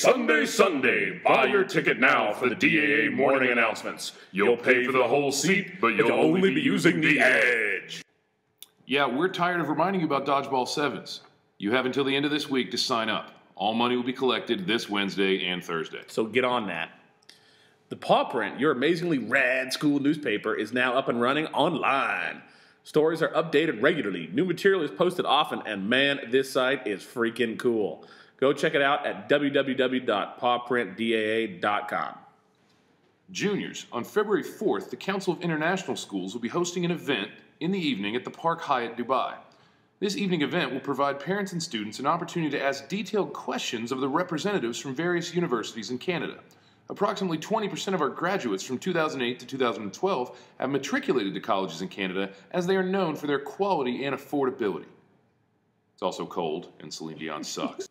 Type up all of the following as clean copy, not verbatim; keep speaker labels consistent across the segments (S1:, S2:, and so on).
S1: Sunday, Sunday. Buy your ticket now for the DAA morning announcements. You'll pay for the whole seat, but you'll only be using the edge.
S2: Yeah, we're tired of reminding you about Dodgeball 7s. You have until the end of this week to sign up. All money will be collected this Wednesday and Thursday.
S3: So get on that. The Paw Print, your amazingly rad school newspaper, is now up and running online. Stories are updated regularly, new material is posted often, and man, this site is freaking cool. Go check it out at www.pawprintdaa.com.
S2: Juniors, on February 4th, the Council of International Schools will be hosting an event in the evening at the Park Hyatt, Dubai. This evening event will provide parents and students an opportunity to ask detailed questions of the representatives from various universities in Canada. Approximately 20% of our graduates from 2008 to 2012 have matriculated to colleges in Canada as they are known for their quality and affordability. It's also cold, and Celine Dion sucks.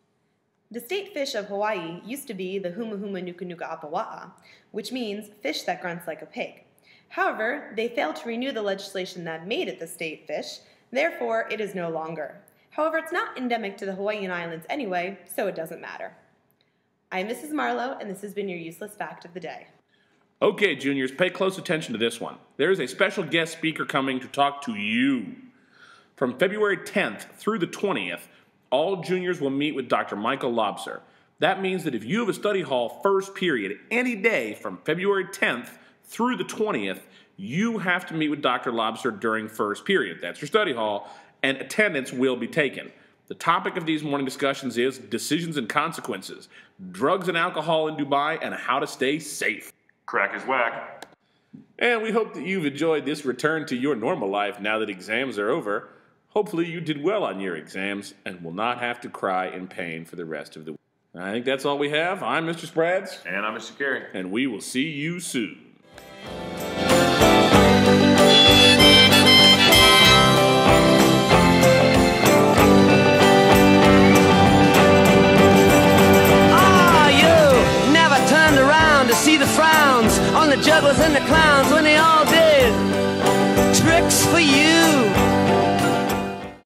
S4: The state fish of Hawaii used to be the huma huma nuka nuka apawa'a, which means fish that grunts like a pig. However, they failed to renew the legislation that made it the state fish, therefore it is no longer. However, it's not endemic to the Hawaiian Islands anyway, so it doesn't matter. I'm Mrs. Marlowe, and this has been your useless fact of the day.
S3: Okay, juniors, pay close attention to this one. There is a special guest speaker coming to talk to you. From February 10th through the 20th, all juniors will meet with Dr. Michael Lobser. That means that if you have a study hall first period any day from February 10th through the 20th, you have to meet with Dr. Lobster during first period. That's your study hall, and attendance will be taken. The topic of these morning discussions is decisions and consequences, drugs and alcohol in Dubai, and how to stay safe.
S1: Crack is whack.
S3: And we hope that you've enjoyed this return to your normal life now that exams are over. Hopefully you did well on your exams and will not have to cry in pain for the rest of the week. I think that's all we have. I'm Mr. Sprads.
S1: And I'm Mr. Carey.
S3: And we will see you soon.
S5: See the frowns on the jugglers and the clowns when they all did tricks for you.